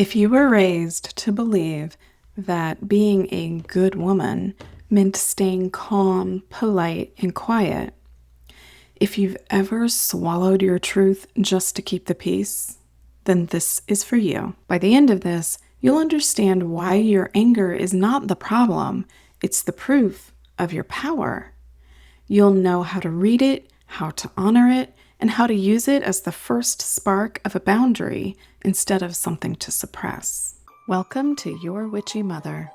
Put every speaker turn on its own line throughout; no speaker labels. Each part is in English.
If you were raised to believe that being a good woman meant staying calm, polite, and quiet, if you've ever swallowed your truth just to keep the peace, then this is for you. By the end of this, you'll understand why your anger is not the problem, it's the proof of your power. You'll know how to read it, how to honor it, and how to use it as the first spark of a boundary instead of something to suppress. Welcome to Your Witchy Mother.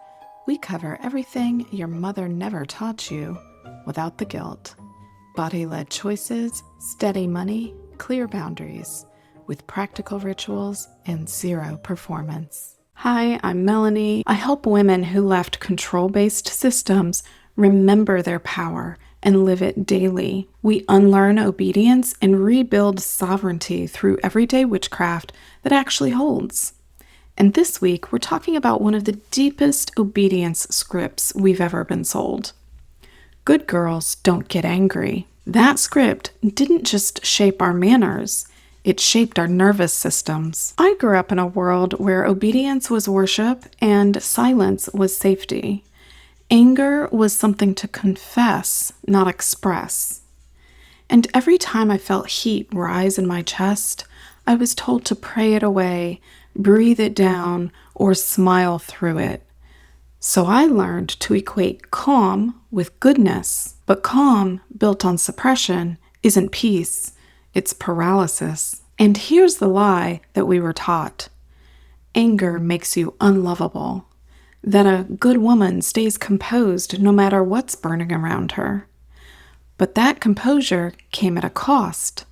We cover everything your mother never taught you without the guilt. Body-led choices, steady money, clear boundaries, with practical rituals and zero performance. Hi, I'm Melanie. I help women who left control-based systems remember their power and live it daily. We unlearn obedience and rebuild sovereignty through everyday witchcraft that actually holds. And this week, we're talking about one of the deepest obedience scripts we've ever been sold. Good girls don't get angry. That script didn't just shape our manners, it shaped our nervous systems. I grew up in a world where obedience was worship and silence was safety. Anger was something to confess, not express. And every time I felt heat rise in my chest, I was told to pray it away, breathe it down, or smile through it. So I learned to equate calm with goodness. But calm, built on suppression, isn't peace, it's paralysis. And here's the lie that we were taught. Anger makes you unlovable. That a good woman stays composed no matter what's burning around her. But that composure came at a cost.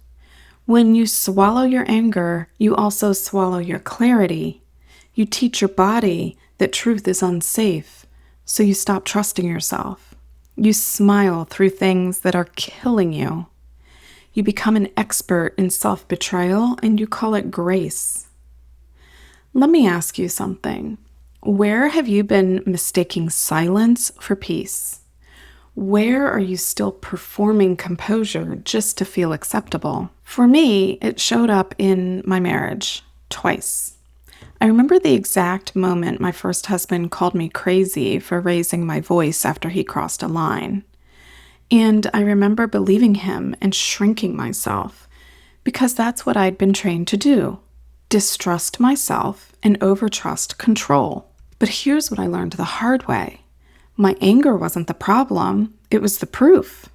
When you swallow your anger, you also swallow your clarity. You teach your body that truth is unsafe, so you stop trusting yourself. You smile through things that are killing you. You become an expert in self-betrayal, and you call it grace. Let me ask you something. Where have you been mistaking silence for peace? Where are you still performing composure just to feel acceptable? For me, it showed up in my marriage twice. I remember the exact moment my first husband called me crazy for raising my voice after he crossed a line. And I remember believing him and shrinking myself because that's what I'd been trained to do. Distrust myself and overtrust control. But here's what I learned the hard way. My anger wasn't the problem, it was the proof.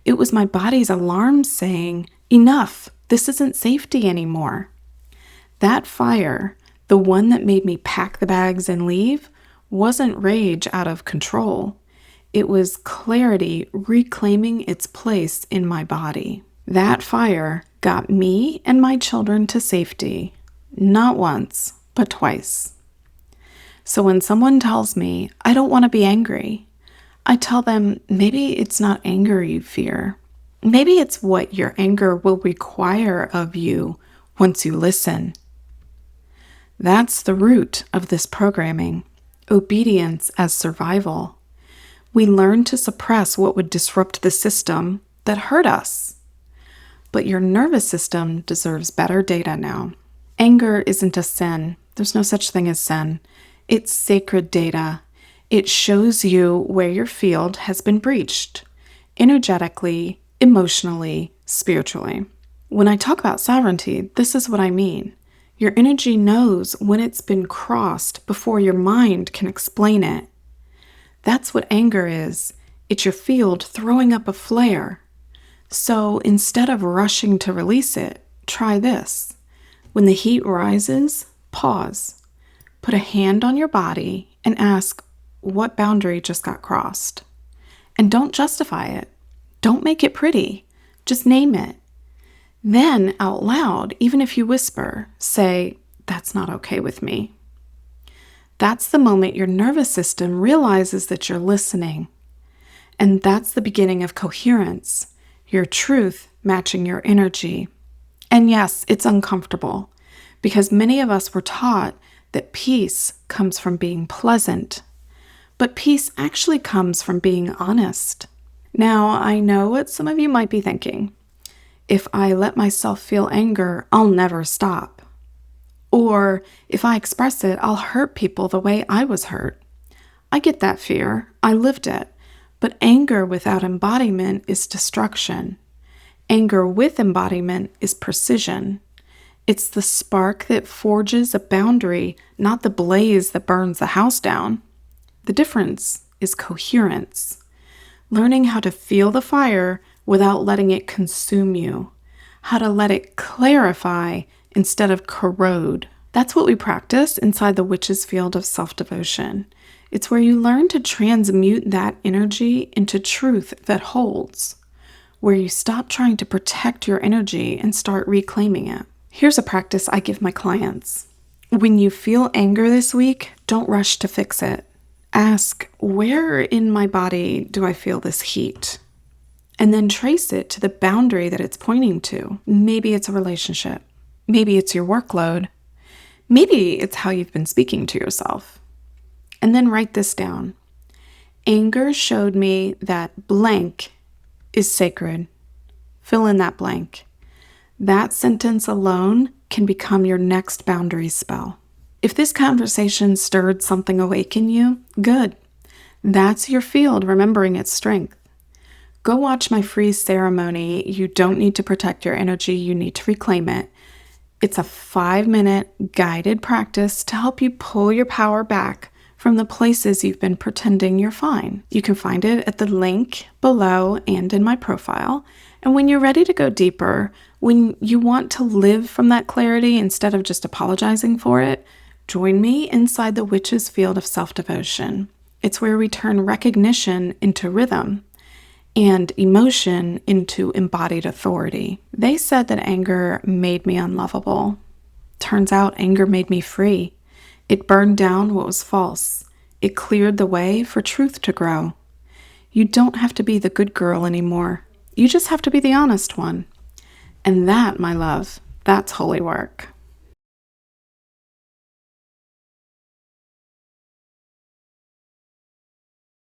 It was my body's alarm saying, enough, this isn't safety anymore. That fire, the one that made me pack the bags and leave, wasn't rage out of control. It was clarity reclaiming its place in my body. That fire got me and my children to safety, not once, but twice. So when someone tells me, I don't want to be angry, I tell them maybe it's not anger you fear. Maybe it's what your anger will require of you once you listen. That's the root of this programming, obedience as survival. We learn to suppress what would disrupt the system that hurt us. But your nervous system deserves better data now. Anger isn't a sin. There's no such thing as sin. It's sacred data. It shows you where your field has been breached, energetically, emotionally, spiritually. When I talk about sovereignty, this is what I mean. Your energy knows when it's been crossed before your mind can explain it. That's what anger is. It's your field throwing up a flare. So instead of rushing to release it, try this. When the heat rises, pause. Put a hand on your body and ask, what boundary just got crossed? And don't justify it. Don't make it pretty. Just name it. Then, out loud, even if you whisper, say, that's not okay with me. That's the moment your nervous system realizes that you're listening. And that's the beginning of coherence, your truth matching your energy. And yes, it's uncomfortable, because many of us were taught that peace comes from being pleasant, but peace actually comes from being honest. Now, I know what some of you might be thinking. If I let myself feel anger, I'll never stop. Or if I express it, I'll hurt people the way I was hurt. I get that fear. I lived it. But anger without embodiment is destruction. Anger with embodiment is precision. It's the spark that forges a boundary, not the blaze that burns the house down. The difference is coherence. Learning how to feel the fire without letting it consume you. How to let it clarify instead of corrode. That's what we practice inside the witch's field of self-devotion. It's where you learn to transmute that energy into truth that holds, where you stop trying to protect your energy and start reclaiming it. Here's a practice I give my clients. When you feel anger this week, don't rush to fix it. Ask, where in my body do I feel this heat? And then trace it to the boundary that it's pointing to. Maybe it's a relationship. Maybe it's your workload. Maybe it's how you've been speaking to yourself. And then write this down. Anger showed me that blank is sacred. Fill in that blank. That sentence alone can become your next boundary spell. If this conversation stirred something awake in you, good. That's your field remembering its strength. Go watch my free ceremony. You don't need to protect your energy, you need to reclaim it. It's a 5-minute guided practice to help you pull your power back from the places you've been pretending you're fine. You can find it at the link below and in my profile. And when you're ready to go deeper, when you want to live from that clarity instead of just apologizing for it, join me inside the witch's field of self-devotion. It's where we turn recognition into rhythm and emotion into embodied authority. They said that anger made me unlovable. Turns out anger made me free. It burned down what was false. It cleared the way for truth to grow. You don't have to be the good girl anymore. You just have to be the honest one. And that, my love, that's holy work.